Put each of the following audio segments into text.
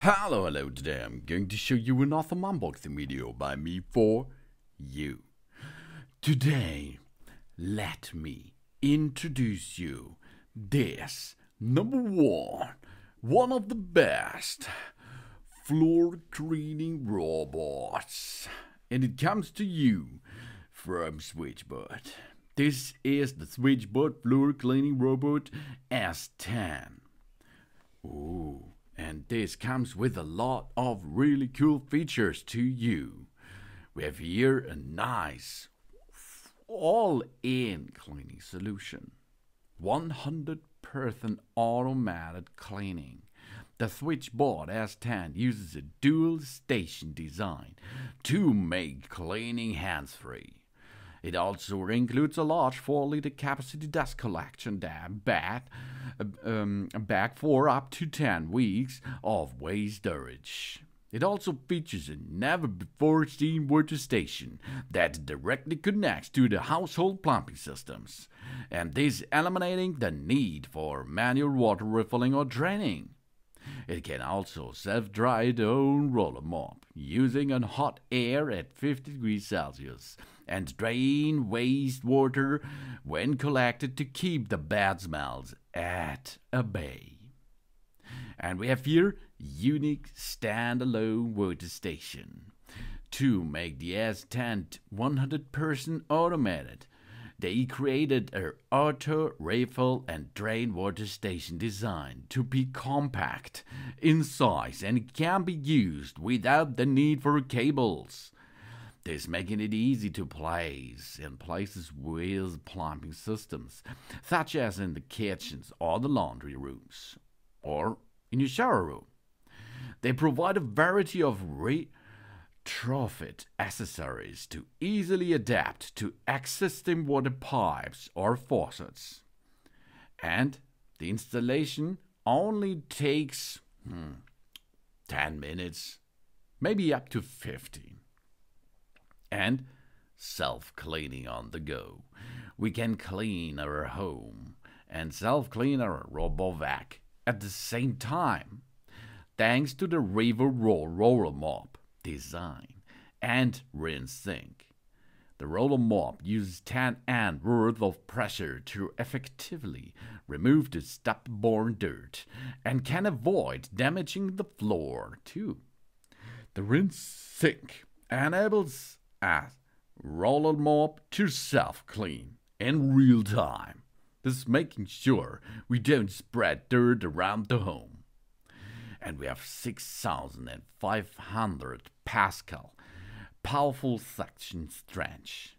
Hello, today I'm going to show you an awesome unboxing video by me for you. Today, let me introduce you this number one of the best floor cleaning robots. And it comes to you from SwitchBot. This is the SwitchBot floor cleaning robot S10. Ooh. And this comes with a lot of really cool features to you. We have here a nice all-in cleaning solution. 100% automated cleaning. The SwitchBot S10 uses a dual station design to make cleaning hands-free. It also includes a large 4-liter capacity dust collection bag for up to 10 weeks of waste storage. It also features a never-before-seen water station that directly connects to the household plumbing systems, and this eliminating the need for manual water refilling or draining. It can also self-dry its own roller mop using on hot air at 50 degrees Celsius and drain wastewater when collected to keep the bad smells at bay. And we have here unique standalone water station. To make the S10 100% automated, they created an auto refill and drain water station design to be compact in size and can be used without the need for cables. This making it easy to place in places with plumbing systems, such as in the kitchens or the laundry rooms, or in your shower room. They provide a variety of retrofit accessories to easily adapt to existing water pipes or faucets. And the installation only takes 10 minutes, maybe up to 15. And self-cleaning on the go. We can clean our home and self-clean our RoboVac at the same time, thanks to the Roller Mop design and rinse sink. The Roller Mop uses 10 amp worth of pressure to effectively remove the stubborn dirt and can avoid damaging the floor too. The rinse sink enables a Roller Mop to self-clean in real time, thus making sure we don't spread dirt around the home. And we have 6,500 Pascal powerful suction strength,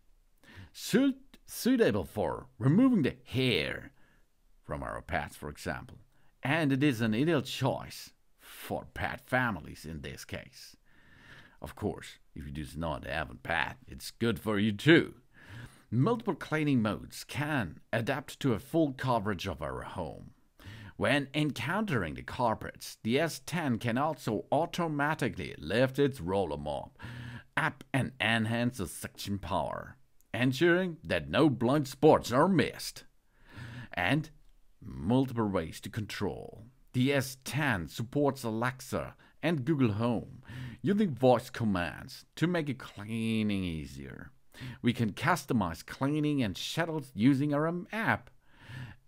suitable for removing the hair from our pets, for example. And it is an ideal choice for pet families in this case. Of course, if you do not have a pet, it's good for you too. Multiple cleaning modes can adapt to a full coverage of our home. When encountering the carpets, the S10 can also automatically lift its roller mop up and enhance the suction power, ensuring that no blind spots are missed. And multiple ways to control. The S10 supports Alexa and Google Home using voice commands to make cleaning easier. We can customize cleaning and schedules using our app,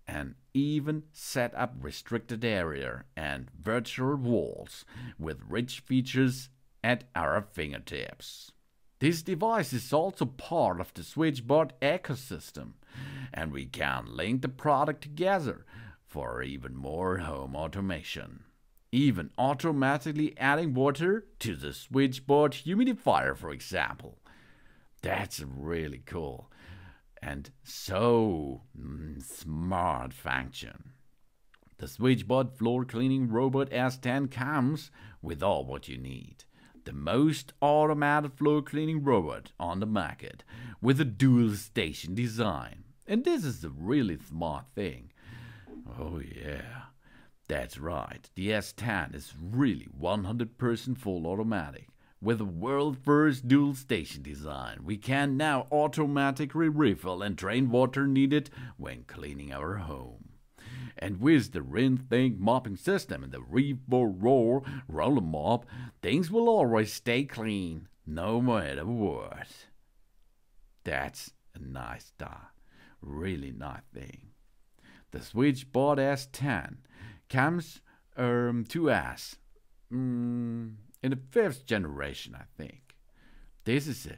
and even set up restricted area and virtual walls with rich features at our fingertips. This device is also part of the SwitchBot ecosystem, and we can link the product together for even more home automation. Even automatically adding water to the SwitchBot humidifier, for example. That's really cool and so smart function. The SwitchBot floor cleaning robot S10 comes with all what you need. The most automated floor cleaning robot on the market with a dual station design. And this is a really smart thing. Oh yeah, that's right. The S10 is really 100% full automatic. With the world's first dual station design, we can now automatically refill and drain water needed when cleaning our home. And with the rinse-think mopping system and the Retrofit Roller Mop, things will always stay clean, no matter what. That's a nice stuff. Really nice thing. The SwitchBot S10 comes to us in the 5th generation, I think. This is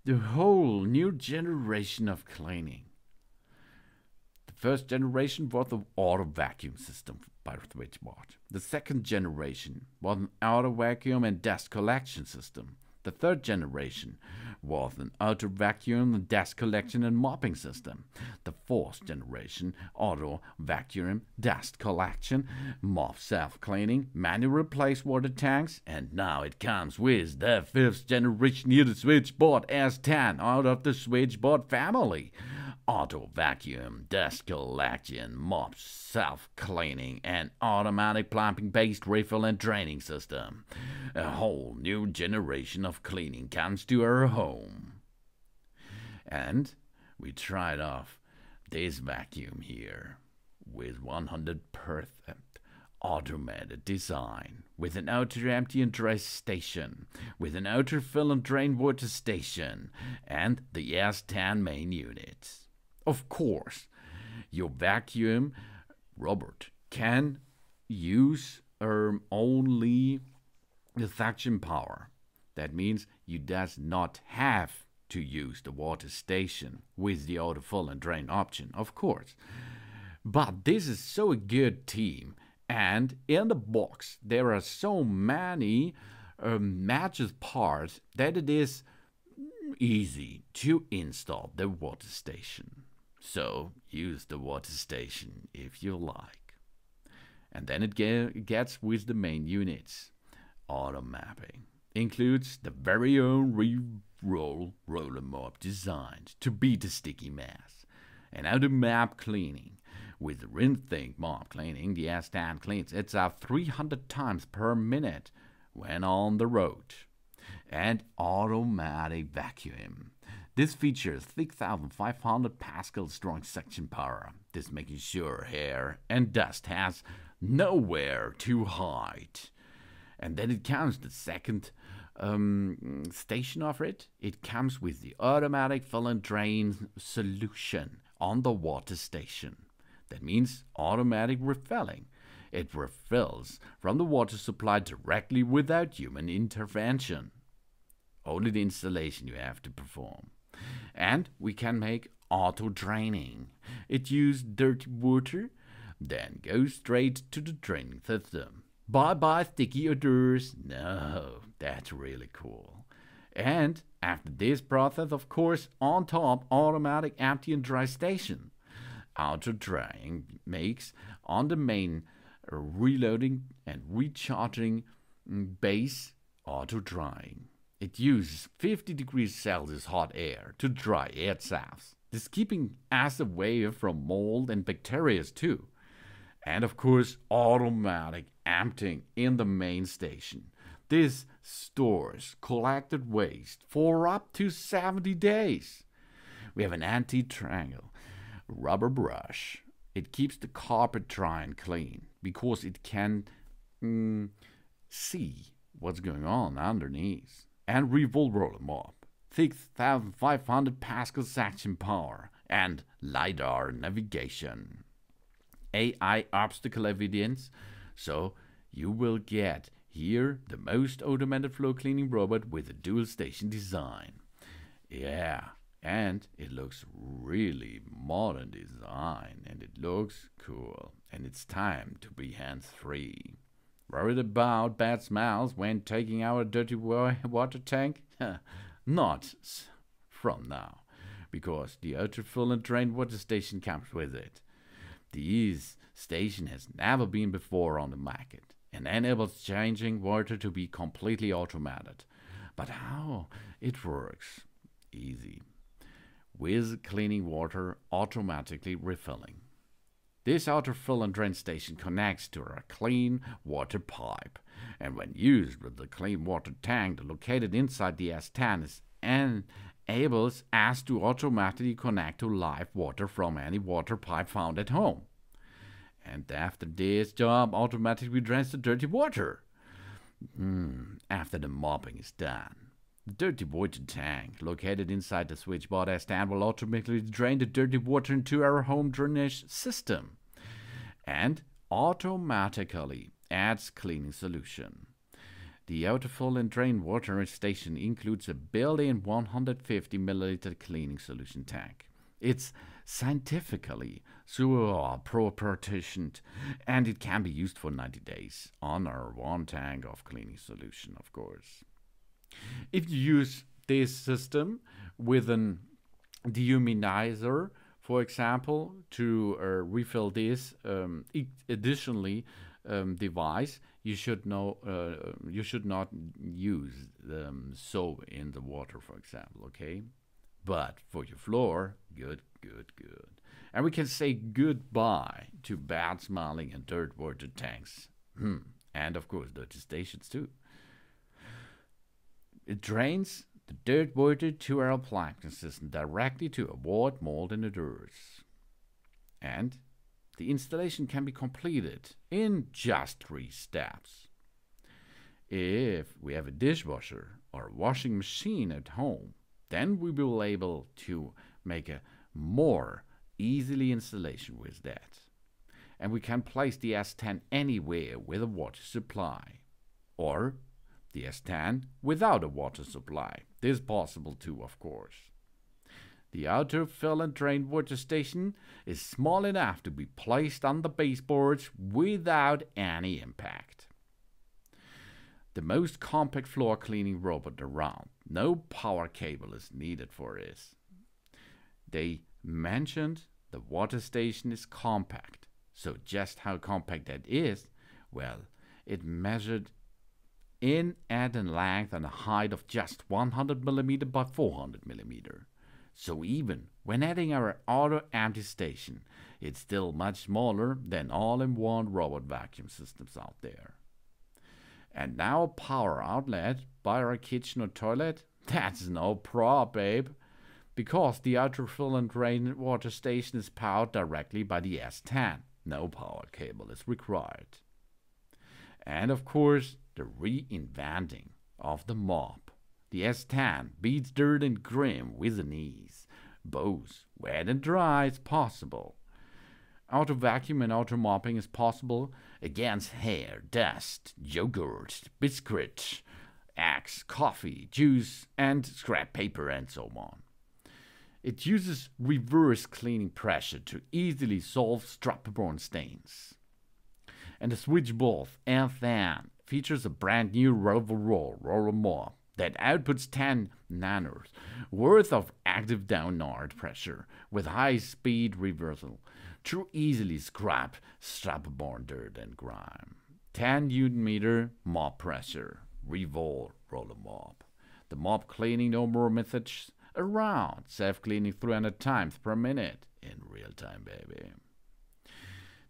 the whole new generation of cleaning. The first generation was the auto vacuum system by SwitchBot. The second generation was an auto vacuum and dust collection system. The third generation was an auto vacuum, dust collection and mopping system. The fourth generation, auto vacuum, dust collection, mop self-cleaning, manual replace water tanks, and now it comes with the 5th generation here, the SwitchBot S10 out of the SwitchBot family. Auto vacuum, dust collection, mop self-cleaning, and automatic plumbing-based refill and draining system. A whole new generation of cleaning comes to our home. And we tried off this vacuum here with 100% automated design, with an outer empty and dry station, with an outer fill and drain water station, and the S10 main unit. Of course, your vacuum robot can use only the suction power. That means you does not have to use the water station with the auto fill and drain option, of course. But this is so a good team, and in the box there are so many matches parts that it is easy to install the water station. So use the water station if you like. And then it gets with the main units. Auto mapping includes the very own Roller Mop designed to beat the sticky mess. And auto map cleaning. With the rinse-think mop cleaning, the S10 cleans itself 300 times per minute when on the road. And automatic vacuum. This features 6,500 Pascal strong suction power. This making sure hair and dust has nowhere to hide. And then it comes the second station of it. It comes with the automatic fill and drain solution on the water station. That means automatic refilling. It refills from the water supply directly without human intervention. Only the installation you have to perform. And we can make auto draining. It uses dirty water, then goes straight to the draining system. Bye-bye sticky odors. No, that's really cool. And after this process, of course, on top, automatic empty and dry station. Auto drying makes on the main reloading and recharging base auto drying. It uses 50 degrees Celsius hot air to dry itself. This keeping us away from mold and bacteria too. And of course, automatic emptying in the main station. This stores collected waste for up to 70 days. We have an anti-triangle rubber brush. It keeps the carpet dry and clean because it can see what's going on underneath. And revolve Roller Mop, 6,500 Pascal suction power, and LiDAR navigation. AI obstacle avoidance, so you will get here the most automated floor cleaning robot with a dual station design. Yeah, and it looks really modern design, and it looks cool, and it's time to be hands-free. Worried about bad smells when taking our dirty water tank? Not from now, because the auto fill and drain water station comes with it. This station has never been before on the market and enables changing water to be completely automated. But how it works? Easy. With cleaning water automatically refilling. This auto fill and drain station connects to a clean water pipe, and when used with the clean water tank located inside the S10 is enables us to automatically connect to live water from any water pipe found at home. And after this job, automatically drains the dirty water. After the mopping is done, the dirty water tank located inside the SwitchBot S10 will automatically drain the dirty water into our home drainage system and automatically adds cleaning solution. The autofill and drain water station includes a built-in 150 milliliter cleaning solution tank. It's scientifically partitioned, and it can be used for 90 days on our one tank of cleaning solution, of course. If you use this system with an dehumidizer, for example, to refill this additionally device, you should not use soap in the water, for example, okay? But for your floor, good. And we can say goodbye to bad smelling and dirt water tanks. And of course, dirty stations too. It drains the dirt water to our piping system directly to avoid mold in the dirt. And the installation can be completed in just 3 steps. If we have a dishwasher or washing machine at home, then we will be able to make a more easily installation with that. And we can place the S10 anywhere with a water supply, or the S10 without a water supply. This is possible too, of course. The outer fill and drain water station is small enough to be placed on the baseboards without any impact. The most compact floor cleaning robot around. No power cable is needed for this. They mentioned the water station is compact. So just how compact that is, well, it measured in and in length and a height of just 100 mm by 400 mm. So even when adding our auto empty station, it's still much smaller than all-in-one robot vacuum systems out there. And now a power outlet by our kitchen or toilet? That's no prob, babe. Because the outer fill and drain water station is powered directly by the S10. No power cable is required. And of course, the reinventing of the mop. The S10 beats dirt and grime with an ease. Both wet and dry is possible. Auto vacuum and auto mopping is possible against hair, dust, yogurt, biscuit, eggs, coffee, juice, and scrap paper, and so on. It uses reverse cleaning pressure to easily solve strap-borne stains. And the SwitchBot S10 features a brand new Roller Mop that outputs 10 nanos worth of active downward pressure with high-speed reversal to easily scrap strap-borne dirt and grime. 10 Nm mop pressure, Roller Mop. The mop cleaning no more methods around, self-cleaning 300 times per minute in real time, baby.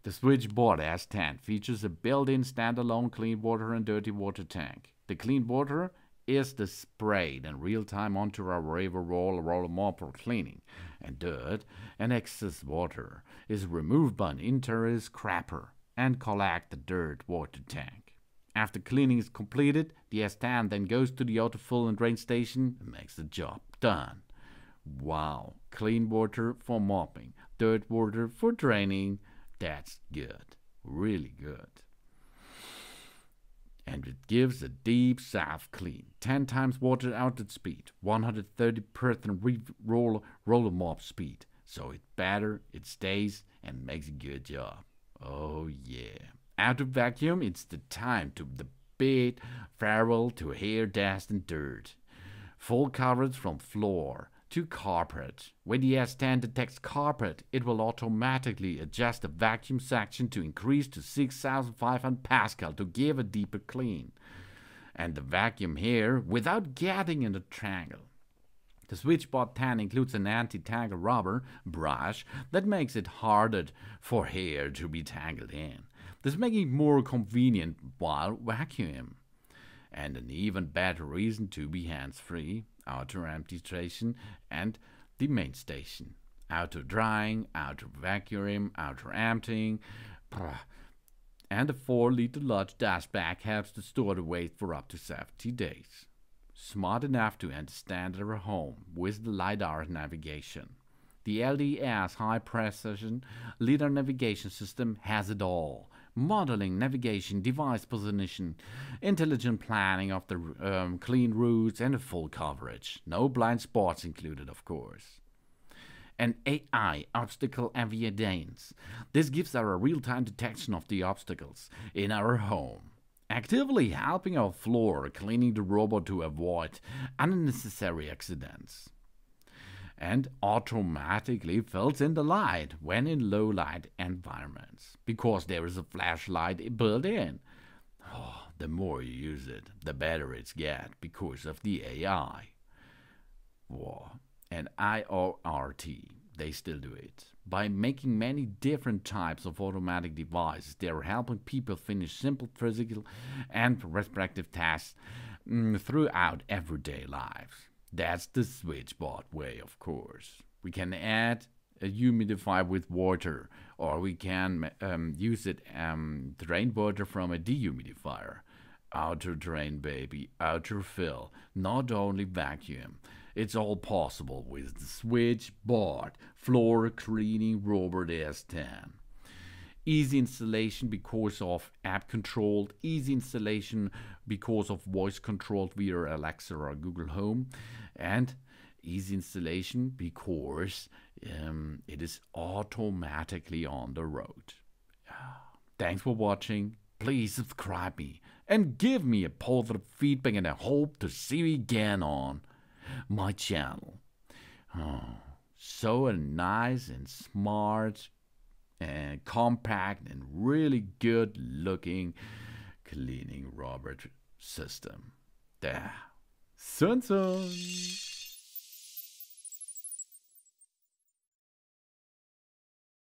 The SwitchBot S10 features a built-in standalone clean water and dirty water tank. The clean water is the sprayed in real time onto our Roller Mop for cleaning, and dirt and excess water is removed by an internal scraper and collect the dirt water tank. After cleaning is completed, the S10 then goes to the autofill and drain station and makes the job done. Wow, clean water for mopping, dirt water for draining. That's good, really good. And it gives a deep soft clean, 10 times water outlet speed, 130% roller mop speed. So it's better, it stays, and makes a good job. Oh yeah. Auto vacuum, it's the time to the bed, farewell to hair, dust, and dirt. Full coverage from floor to carpet. When the S10 detects carpet, it will automatically adjust the vacuum suction to increase to 6,500 Pascal to give a deeper clean. And the vacuum here without getting in the triangle. The SwitchBot 10 includes an anti-tangle rubber brush that makes it harder for hair to be tangled in. This makes it more convenient while vacuuming. And an even better reason to be hands-free, outer empty station, and the main station. Outer drying, outer vacuum, outer emptying, and a 4-liter large dash bag helps to store the waste for up to 70 days. Smart enough to understand our home with the LiDAR navigation. The LDS high precision LiDAR navigation system has it all. Modeling, navigation, device position, intelligent planning of the clean routes, and a full coverage. No blind spots included, of course. And AI obstacle avoidance. This gives our real-time detection of the obstacles in our home, actively helping our floor cleaning the robot to avoid unnecessary accidents. And automatically fills in the light when in low light environments, because there is a flashlight built in. Oh, the more you use it, the better it's get because of the AI. Wow. And IORT, they still do it. By making many different types of automatic devices, they are helping people finish simple physical and respective tasks throughout everyday lives. That's the SwitchBot way, of course. We can add a humidifier with water, or we can use it drain water from a dehumidifier. Outer drain, baby, outer fill, not only vacuum. It's all possible with the SwitchBot Floor Cleaning Robot S10. Easy installation because of app controlled, easy installation because of voice controlled via Alexa or Google Home, and easy installation because it is automatically on the road. Thanks for watching. Please subscribe me and give me a positive feedback, and I hope to see you again on my channel. Oh, so nice and smart and compact and really good looking cleaning robot system. There. Sun.